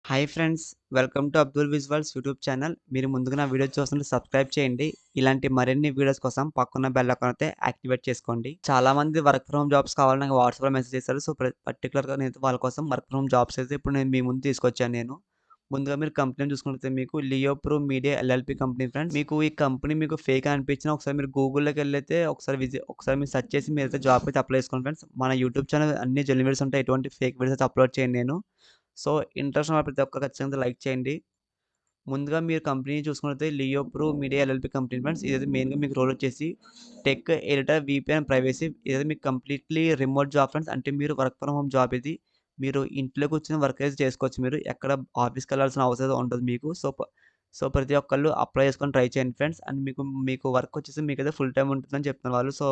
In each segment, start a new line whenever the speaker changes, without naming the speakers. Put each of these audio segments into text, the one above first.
Hi friends, welcome to Abdul visuals YouTube channel. మీరు ముందుగా నా వీడియో చూస్తుంటే సబ్స్క్రైబ్ చేయండి. ఇలాంటి మరిన్ని వీడియోస్ కోసం పక్కన బెల్ ఐకాన్ అయితే యాక్టివేట్ చేసుకోండి. చాలా మంది వర్క్ ఫ్రమ్ జాబ్స్ కావాలని నాకు వాట్సాప్లో మెసేజ్ చేశారు. సో పర్టికులర్గా నేను వాళ్ళ కోసం వర్క్ ఫ్రమ్ జాబ్స్ అయితే ఇప్పుడు నేను మీ ముందు తీసుకొచ్చాను నేను. ముందుగా మీరు కంపెనీ చూసుకుంటే మీకు Leo pro media LLP company friends. మీకు ఈ కంపెనీ మీకు ఫేక్ అనిపించినా ఒకసారి మీరు గూగుల్లోకి వెళ్ళైతే ఒకసారి మీరు సెర్చ్ చేసి మీరైతే జాబ్ అయితే అప్లై చేసుకోండి ఫ్రెండ్స్. మన యూట్యూబ్ ఛానల్ అన్ని జెన్యూన్ వీడియోస్ ఉంటాయి. ఎటువంటి ఫేక్ వీడియోస్ అయితే అప్లోడ్ చేయను నేను. సో, ఇంట్రెస్ట్ ఉన్న ప్రతి ఒక్కరు ఖచ్చితంగా లైక్ చేయండి. ముందుగా మీరు కంపెనీ చూసుకున్నట్లయితే Leo pro media LLP company friends. ఇదైతే మెయిన్‌గా మీకు రోల్ వచ్చేసి టెక్ ఎడిటర్, వీపీఎన్, ప్రైవసీ. ఇదైతే మీకు కంప్లీట్‌లీ రిమోట్ జాబ్ ఫ్రెండ్స్. అంటే మీరు వర్క్ ఫ్రమ్ హోమ్ జాబ్ ఇది. మీరు ఇంట్లో కూర్చొని వర్క్ అయితే చేసుకోవచ్చు మీరు. ఎక్కడ ఆఫీస్‌కెళ్ళాల్సిన అవసరం ఉండదు మీకు. సో, ప్రతి ఒక్కళ్ళు అప్లై చేసుకొని ట్రై చేయండి ఫ్రెండ్స్. అండ్ మీకు మీకు వర్క్ వచ్చేసి మీకైతే ఫుల్ టైమ్ ఉంటుందని చెప్తున్నారు వాళ్ళు. సో,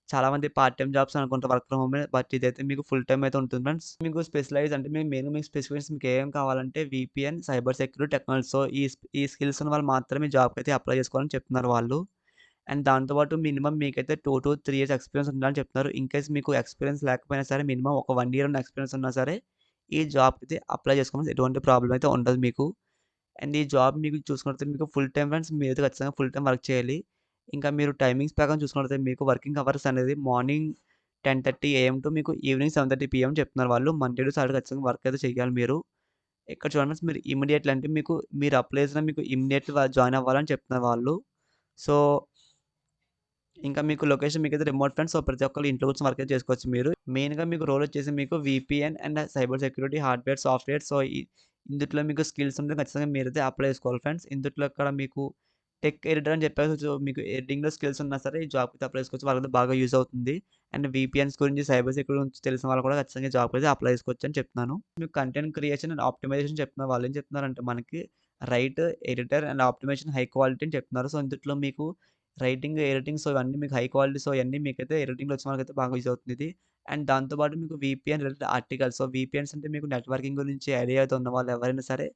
చాలామంది పార్ట్ టైమ్ జాబ్స్ అనుకుంటారు వర్క్ ఫ్రమ్ హోమే. బట్ ఇదైతే మీకు ఫుల్ టైమ్ అయితే ఉంటుంది ఫ్రెండ్స్. మీకు స్పెషలైజ్ అంటే మీకు మెయిన్‌గా మీకు స్పెసిఫికేషన్స్ మీకు ఏమేమి కావాలంటే VPN, cyber security, technology. So, ఈ స్కిల్స్ ఉన్న వాళ్ళు మాత్రమే జాబ్‌కి అయితే అప్లై చేసుకోవాలని చెప్తున్నారు వాళ్ళు. అండ్ దాంతో పాటు మినిమమ్ మీకైతే 2-3 ఇయర్స్ ఎక్స్‌పీరియన్స్ ఉండాలని చెప్తున్నారు. ఇన్‌కేస్ మీకు ఎక్స్‌పీరియన్స్ లేకపోయినా సరే మినిమమ్ ఒక 1 ఇయర్ ఉన్న ఎక్స్‌పీరియన్స్ ఉన్నా సరే ఈ జాబ్‌కైతే అప్లై చేసుకోవాలి. ఎటువంటి ప్రాబ్లమ్ అయితే ఉండదు మీకు. అండ్ ఈ జాబ్ మీకు చూసుకున్నట్లయితే మీకు ఫుల్ టైమ్ ఫ్రెండ్స్. మీరైతే ఖచ్చితంగా ఫుల్ టైమ్ వర్క్ చేయాలి. ఇంకా మీరు టైమింగ్స్ ప్రకారం చూసుకున్నట్లయితే మీకు వర్కింగ్ అవర్స్ అనేది మార్నింగ్ 10:30 ఏఎం టు మీకు ఈవినింగ్ 7:30 పీఎం చెప్తున్నారు వాళ్ళు. మండే టు సాటర్డే ఖచ్చితంగా వర్క్ అయితే చేయాలి మీరు. ఇక్కడ చూడండి ఫ్రెండ్స్, మీరు ఇమ్మీడియేట్‌లీ అంటే మీరు అప్లై చేసిన మీకు ఇమ్మీడియేట్‌లీ జాయిన్ అవ్వాలని చెప్తున్నారు వాళ్ళు. సో, ఇంకా మీకు లొకేషన్ మీకైతే రిమోట్ ఫ్రెండ్స్. సో, ప్రతి ఒక్కళ్ళు ఇంట్లో కూర్చొని వర్క్ అయితే చేసుకోవచ్చు మీరు. మెయిన్‌గా మీకు రోల్ వచ్చేసి మీకు VPN and cyber security, hardware, software. So, ఇందుట్లో మీకు స్కిల్స్ ఉంటే ఖచ్చితంగా మీరైతే అప్లై చేసుకోవాలి ఫ్రెండ్స్. ఇందుట్లో ఇక్కడ మీకు టెక్ ఎడిటర్ అని చెప్పేసి మీకు ఎడిటింగ్‌లో స్కిల్స్ ఉన్నా సరే ఈ జాబ్‌కైతే అప్లై చేసుకోవచ్చు. వాళ్ళకైతే బాగా యూజ్ అవుతుంది. అండ్ వీపీఎన్స్ గురించి, సైబర్ సెక్యూరిటీ గురించి తెలిసిన వాళ్ళు కూడా ఖచ్చితంగా జాబ్‌కైతే అప్లై చేసుకోవచ్చు అని చెప్తున్నాను. మీకు కంటెంట్ క్రియేషన్ అండ్ ఆప్టిమైజేషన్ చెప్తున్నారు. వాళ్ళు ఏం చెప్తున్నారంటే మనకి right, editor and optimization high quality అని చెప్తున్నారు. సో, ఇందుట్లో మీకు రైటింగ్, ఎడిటింగ్ సో, ఇవన్నీ మీకు హై క్వాలిటీ. సో, ఇయన్నీ మీకైతే ఎడిటింగ్‌లో వచ్చిన వాళ్ళకైతే బాగా యూజ్ అవుతుంది ఇది. అండ్ దాంతో పాటు మీకు VPN related articles. So, VPNs అంటే మీకు నెట్వర్కింగ్ గురించి ఐడియా అయితే ఉన్నవాళ్ళు ఎవరైనా సరే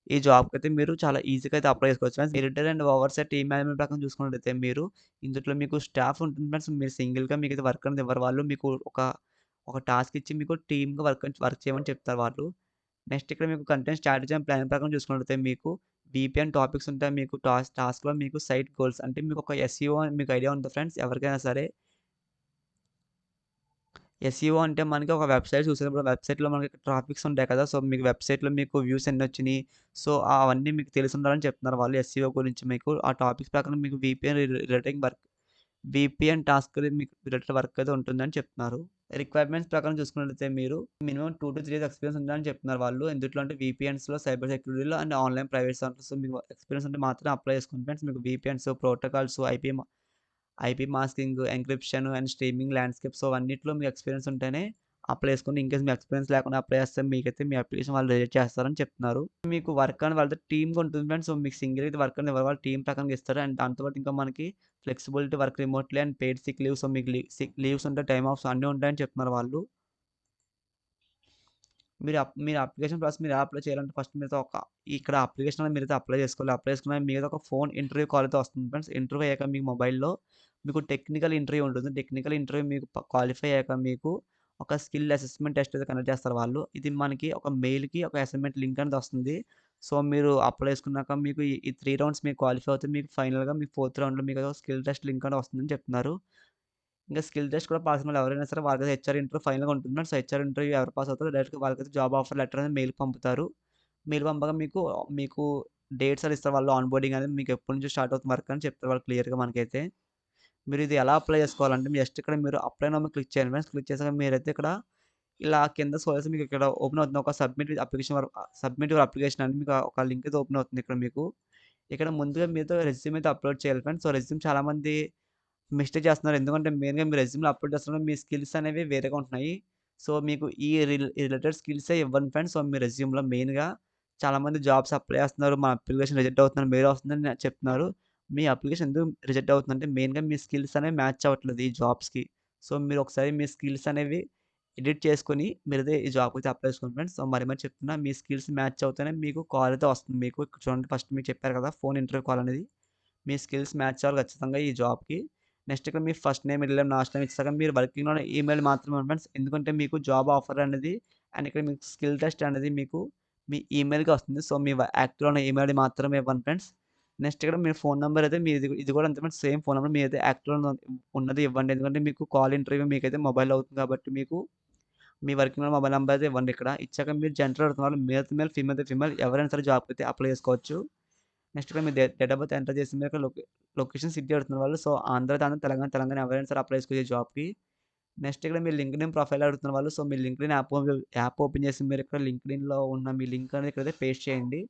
ఈ జాబ్‌కైతే మీరు చాలా ఈజీగా అయితే అప్లై చేసుకోవచ్చు friends. Editor and overseer team management ప్రకారం చూసుకున్నట్లయితే మీరు ఇందులో మీకు స్టాఫ్ ఉంటుంది ఫ్రెండ్స్. మీరు సింగిల్‌గా మీకైతే వర్క్ అనేది ఇవ్వరు వాళ్ళు. మీకు ఒక టాస్క్ ఇచ్చి మీకు టీమ్‌గా వర్క్ చేయమని చెప్తారు వాళ్ళు. నెక్స్ట్ ఇక్కడ మీకు కంటెంట్ స్ట్రాటజీ అండ్ ప్లాన్ ప్రకారం చూసుకున్నట్లయితే మీకు వీపీఎన్ టాపిక్స్ ఉంటాయి. మీకు టాస్క్‌లో మీకు సైట్ గోల్స్ అంటే మీకు ఒక ఎస్ఈఓ అని మీకు ఐడియా ఉందా ఫ్రెండ్స్? ఎవరికైనా సరే ఎస్ఈఓ అంటే మనకి ఒక వెబ్‌సైట్ చూసేటప్పుడు వెబ్‌సైట్‌లో మనకి ట్రాఫిక్స్ ఉంటాయి కదా! సో, మీకు వెబ్‌సైట్‌లో మీకు వ్యూస్ ఎన్నొచ్చినియి. సో, అవన్నీ మీకు తెలిసుండాలని చెప్తున్నారు వాళ్ళు ఎస్ఈఓ గురించి మీకు. ఆ టాపిక్స్ ప్రకారం మీకు వీపీఎన్ టాస్క్ మీకు రిలేటెడ్ వర్క్ అయితే ఉంటుందని చెప్తున్నారు. రిక్వైర్మెంట్స్ ప్రకారం చూసుకున్నట్లయితే మీరు మినిమమ్ 2-3 ఇయర్స్ ఎక్స్‌పీరియన్స్ ఉండాలని చెప్తున్నారు వాళ్ళు. ఎందుట్లో అంటే వీపీఎన్స్‌లో, సైబర్ సెక్యూరిటీలో అండ్ ఆన్‌లైన్ ప్రైవేట్ దాంట్లో. సో, మీకు ఎక్స్‌పీరియన్స్ ఉంటే మాత్రమే అప్లై చేసుకోండి ఫ్రెండ్స్. మీకు VPNs, protocols, IP masking, encryption and streaming landscape. So, అన్నిట్లో మీకు ఎక్స్‌పీరియన్స్ ఉంటేనే అప్లై చేసుకోండి. ఇన్‌కేస్ మీ ఎక్స్‌పీరియన్స్ లేకుండా అప్లై చేస్తే మీకైతే మీ అప్లికేషన్ వాళ్ళు రిజెక్ట్ చేస్తారని చెప్తున్నారు. మీకు వర్క్ అని వాళ్ళతో టీమ్‌గా ఉంటుంది ఫ్రెండ్స్. సో, మీకు సింగిల్‌గా అయితే వర్క్ అనేది ఇవ్వరు. వాళ్ళు టీమ్ ప్రకారంగా ఇస్తారు. అండ్ దాంతో పాటు ఇంకా మనకి flexibility work remotely and paid sick leaves. So, మీకు సిక్ లీవ్స్ ఉంటాయి, టైమ్ ఆఫ్స్ అన్నీ ఉంటాయని చెప్తున్నారు వాళ్ళు. మీరు అప్లికేషన్ ప్రాసెస్ మీరు ఎలా అప్లై చేయాలంటే ఫస్ట్ మీరైతే ఇక్కడ అప్లికేషన్ అనేది మీరైతే అప్లై చేసుకోవాలి. అప్లై చేసుకున్నాక మీదైతే ఒక ఫోన్ ఇంటర్వ్యూ కాల్ అయితే వస్తుంది ఫ్రెండ్స్. ఇంటర్వ్యూ అయ్యాక మీకు మొబైల్‌లో మీకు టెక్నికల్ ఇంటర్వ్యూ ఉంటుంది. టెక్నికల్ ఇంటర్వ్యూ మీకు క్వాలిఫై అయ్యాక మీకు ఒక స్కిల్ అసెస్మెంట్ టెస్ట్ అయితే కండక్ట్ చేస్తారు వాళ్ళు. ఇది మనకి ఒక మెయిల్‌కి ఒక అసైన్‌మెంట్ లింక్ అనేది వస్తుంది. సో, మీరు అప్లై చేసుకున్నాక మీకు ఈ 3 రౌండ్స్ మీకు క్వాలిఫై అవుతే మీకు ఫైనల్‌గా మీకు ఫోర్త్ రౌండ్‌లో మీకు స్కిల్ టెస్ట్ లింక్ అనేది వస్తుందని చెప్తున్నారు. ఇంకా స్కిల్ టెస్ట్ కూడా పాస్ అయిన వాళ్ళు ఎవరైనా సరే వాళ్ళకైతే హెచ్ఆర్ ఇంటర్వ్యూ ఫైనల్‌గా ఉంటుంది. సో, హెచ్ఆర్ ఇంటర్వ్యూ ఎవరు పాస్ అవుతారో డైరెక్ట్‌గా వాళ్ళకైతే జాబ్ ఆఫర్ లెటర్ అనేది మెయిల్‌కి పంపుతారు. మెయిల్ పంపగా మీకు డేట్స్ అని ఇస్తారు వాళ్ళు. ఆన్ బోర్డింగ్ అనేది మీకు ఎప్పటి నుంచి స్టార్ట్ అవుతుంది వర్క్ అని చెప్తారు వాళ్ళు క్లియర్‌గా మనకైతే. మీరు ఇది ఎలా అప్లై చేసుకోవాలంటే జస్ట్ ఇక్కడ మీరు అప్లై నౌ మీద క్లిక్ చేయండి ఫ్రెండ్స్. క్లిక్ చేసాక మీరైతే ఇక్కడ ఇలా కింద స్క్రోల్ చేస్తే మీకు ఇక్కడ ఓపెన్ అవుతుంది. ఒక సబ్మిట్ యువర్ అప్లికేషన్ అని మీకు ఒక లింక్ అయితే ఓపెన్ అవుతుంది ఇక్కడ మీకు. ఇక్కడ ముందుగా మీతో రెజ్యూమ్ అయితే అప్లోడ్ చేయాలి ఫ్రెండ్స్. సో, రెజ్యూమ్ చాలామంది మిస్టేక్ చేస్తున్నారు. ఎందుకంటే మెయిన్‌గా మీ రెజ్యూమ్‌లో అప్‌లోడ్ చేస్తున్నప్పుడు మీ స్కిల్స్ అనేవి వేరేగా ఉంటున్నాయి. సో, మీకు ఈ రిలేటెడ్ స్కిల్సే ఇవ్వను ఫ్రెండ్స్. సో, మీ రెజ్యూమ్‌లో మెయిన్‌గా చాలామంది జాబ్స్ అప్లై చేస్తున్నారు. మా అప్లికేషన్ రిజెక్ట్ అవుతుందని మెయిల్ వస్తుందని చెప్తున్నారు. మీ అప్లికేషన్ ఎందుకు రిజెక్ట్ అవుతుందంటే మెయిన్‌గా మీ స్కిల్స్ అనేవి మ్యాచ్ అవ్వట్లేదు ఈ జాబ్స్‌కి. సో, మీరు ఒకసారి మీ స్కిల్స్ అనేవి ఎడిట్ చేసుకొని మీరైతే ఈ జాబ్‌కి అయితే అప్లై చేసుకోండి ఫ్రెండ్స్. సో, మరి చెప్తున్నా మీ స్కిల్స్ మ్యాచ్ అవుతేనే మీకు కాల్ అయితే వస్తుంది మీకు. ఇక్కడ చూడండి ఫస్ట్ మీకు చెప్పారు కదా! ఫోన్ ఇంటర్వ్యూ కాల్ అనేది. మీ స్కిల్స్ మ్యాచ్ అవ్వాలి ఖచ్చితంగా ఈ జాబ్‌కి. నెక్స్ట్ ఇక్కడ మీ first name, middle name, last name ఇచ్చాక మీరు వర్కింగ్‌లో ఈమెయిల్ మాత్రమే ఫ్రెండ్స్. ఎందుకంటే మీకు జాబ్ ఆఫర్ అనేది అండ్ ఇక్కడ మీకు స్కిల్ టెస్ట్ అనేది మీకు మీ ఈమెయిల్‌కి వస్తుంది. సో, మీ యాక్టివ్‌లో ఉన్న ఈమెయిల్ ఐడీ మాత్రమే ఇవ్వండి ఫ్రెండ్స్. నెక్స్ట్ ఇక్కడ మీ ఫోను నంబర్ అయితే మీది ఇది కూడా అంతే ఫ్రెండ్స్. సేమ్ ఫోను నంబర్ మీదైతే యాక్టివ్‌లో ఉన్నది ఇవ్వండి. ఎందుకంటే మీకు కాల్ ఇంటర్వ్యూ మీకైతే మొబైల్‌లో అవుతుంది కాబట్టి మీకు మీ వర్కింగ్ మొబైల్ నంబర్ అయితే ఇవ్వండి ఇక్కడ. ఇచ్చాక మీరు జెండర్ అడుగుతున్న వాళ్ళు మేల్ అయితే మేల్, ఫీమేల్ అయితే ఫీమేల్ ఎవరైనా సరే జాబ్‌కైతే అప్లై చేసుకోవచ్చు. నెక్స్ట్ ఇక్కడ మీ డేట్ ఆఫ్ బర్త్ ఎంటర్ చేసి మీరు ఇక్కడ లొకేషన్ సిటీ అడుగుతున్న వాళ్ళు సో, ఆంధ్ర, తెలంగాణ ఎవరైనా సరే అప్లై చేసుకోవచ్చు ఈ జాబ్‌కి. నెక్స్ట్ ఇక్కడ మీ లింక్డ్ఇన్ ప్రొఫైల్ అడుగుతున్న వాళ్ళు సో, మీ లింక్డ్ఇన్ యాప్ ఓపెన్ చేసి మీరు ఇక్కడ లింక్డ్ఇన్‌లో ఉన్న మీ లింక్ అనేది ఇక్కడైతే పేస్ట్ చేయండి.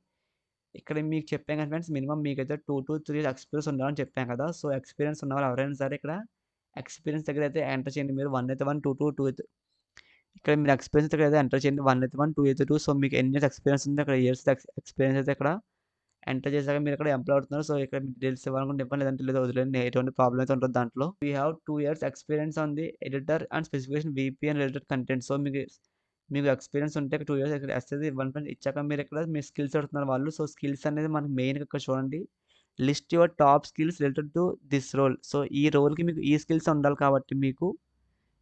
ఇక్కడ మీకు చెప్పాను కదా ఫ్రెండ్స్ మినిమమ్ మీకైతే 2-3 ఇయర్స్ ఎక్స్‌పీరియన్స్ ఉండాలని చెప్పాను కదా! సో, ఎక్స్‌పీరియన్స్ ఉన్నవాళ్ళు ఎవరైనా సరే ఇక్కడ ఎక్స్‌పీరియన్స్ దగ్గర అయితే ఎంటర్ చేయండి మీరు 1 అయితే 1, 2 అయితే ఇక్కడ మీరు ఎక్స్‌పీరియన్స్ దగ్గర అయితే ఎంటర్ చేయండి. 1 అయితే 1, 2 అయితే 2 సో, మీకు ఎన్ని ఇయర్స్ ఎక్స్‌పీరియన్స్ ఉందో అక్కడ ఇయర్స్ ఎక్స్‌పీరియన్స్ అయితే ఇక్కడ ఎంటర్ చేసాక మీరు ఇక్కడ ఎంప్లాయ్ అవుతున్నారు. సో, ఇక్కడ మీ డీటెయిల్స్ ఇవ్వాలనుకుంటే ఇవ్వండి. లేదంటే లేదు వదిలేయండి. ఎటువంటి ప్రాబ్లమ్ అయితే ఉండదు దాంట్లో. We have 2 years experience on the editor and specification VPN related content. So, మీకు ఎక్స్‌పీరియన్స్ ఉంటే ఇక్కడ 2 ఇయర్స్ ఇక్కడ ఎస్ అయితే ఇవ్వండి ఫ్రెండ్స్. ఇచ్చాక మీరు ఇక్కడ మీ స్కిల్స్ అడుగుతున్నారు వాళ్ళు. సో, స్కిల్స్ అనేది మనకి మెయిన్‌గా ఇక్కడ చూడండి. List your top skills related to this role. So, ఈ రోల్‌కి మీకు ఈ స్కిల్స్ ఉండాలి కాబట్టి మీకు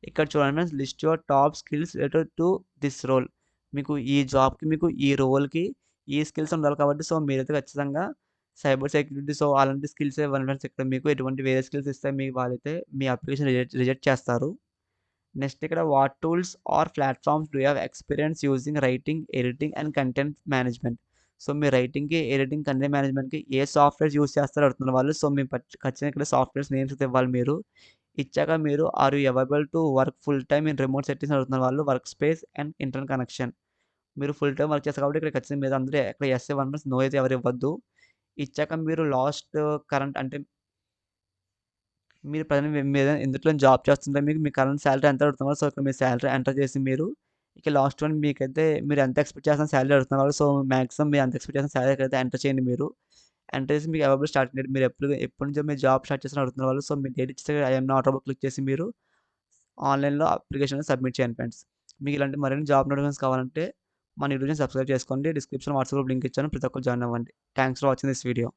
ఇక్కడ చూడండి friends list your top skills related to this role. మీకు ఈ జాబ్‌కి మీకు ఈ రోల్‌కి ఈ స్కిల్స్ ఉండాలి కాబట్టి సో, మీరైతే ఖచ్చితంగా సైబర్ సెక్యూరిటీ సో, అలాంటి స్కిల్సే ఇవ్వండి ఫ్రెండ్స్. ఇక్కడ మీకు ఎటువంటి వేరే స్కిల్స్ ఇస్తే మీకు వాళ్ళైతే మీ అప్లికేషన్ రిజెక్ట్ చేస్తారు. నెక్స్ట్ ఇక్కడ what tools or platforms do you have experience using writing, editing and content management. So, మీరు రైటింగ్‌కి, ఎడిటింగ్, కంటెంట్ మేనేజ్‌మెంట్‌కి ఏ సాఫ్ట్‌వేర్స్ యూజ్ చేస్తారో అడుగుతున్నారు వాళ్ళు. సో, మీ ఖచ్చితంగా ఇక్కడ సాఫ్ట్‌వేర్స్ నేమ్స్ అయితే ఇవ్వాలి మీరు. ఇచ్చాక మీరు are you available to work full time in remote settings అడుగుతున్నారు వాళ్ళు. Work space and internet connection. మీరు ఫుల్ టైమ్ వర్క్ చేస్తారు కాబట్టి ఇక్కడ ఖచ్చితంగా మీరు అందరూ ఇక్కడ యెస్ ఇవ్వండి ఫ్రెండ్స్. నో అయితే ఎవరు ఇవ్వద్దు. ఇచ్చాక మీరు లాస్ట్ కరెంట్ అంటే మీరు ప్రెజెంట్ మీరు ఎందులో జాబ్ చేస్తుంటే మీకు మీ కరెంట్ సాలరీ ఎంత అడుగుతున్నారు. సో, ఇక్కడ మీ సాలరీ ఎంటర్ చేసి మీరు ఇక లాస్ట్ వన్ మీకైతే మీరు ఎంత ఎక్స్‌పెక్ట్ చేస్తున్న సాలరీ అడుగుతున్నారు. సో, మాక్సిమం మీరు ఎంత ఎక్స్‌పెక్ట్ చేస్తున్న సాలరీ అయితే ఎంటర్ చేయండి మీరు. ఎంటర్ చేసి మీకు అవైలబుల్ స్టార్ట్ డేట్ మీరు ఎప్పటి నుంచో మీరు జాబ్ స్టార్ట్ చేస్తారని అడుగుతున్న వాళ్ళు. సో, మీ డేట్ ఇచ్చేసి I am not about click చేసి మీరు ఆన్‌లైన్‌లో అప్లికేషన్ సబ్మిట్ చేయండి ఫ్రెండ్స్. మీకు ఇలాంటి మరిన్ని జాబ్ నోటిఫికేషన్స్ కావాలంటే మన యూట్యూబ్‌ని సబ్స్క్రైబ్ చేసుకోండి. డిస్క్రిప్షన్‌లో వాట్సాప్ గ్రూప్ లింక్ ఇచ్చాను. ప్రతి ఒక్కరు జాయిన్ అవ్వండి. Thanks for watching this video.